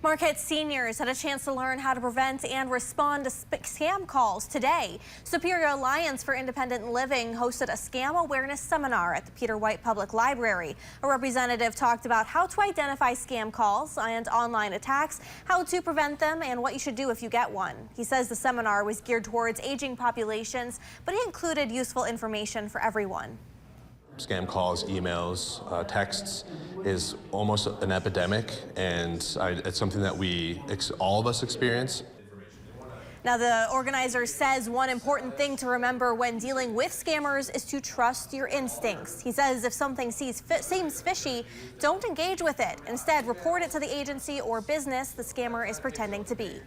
Marquette seniors had a chance to learn how to prevent and respond to scam calls today. Superior Alliance for Independent Living hosted a scam awareness seminar at the Peter White Public Library. A representative talked about how to identify scam calls and online attacks, how to prevent them, and what you should do if you get one. He says the seminar was geared towards aging populations, but it included useful information for everyone. Scam calls, emails, texts is almost an epidemic, and it's something that all of us experience. Now, the organizer says one important thing to remember when dealing with scammers is to trust your instincts. He says if something seems fishy, don't engage with it. Instead, report it to the agency or business the scammer is pretending to be.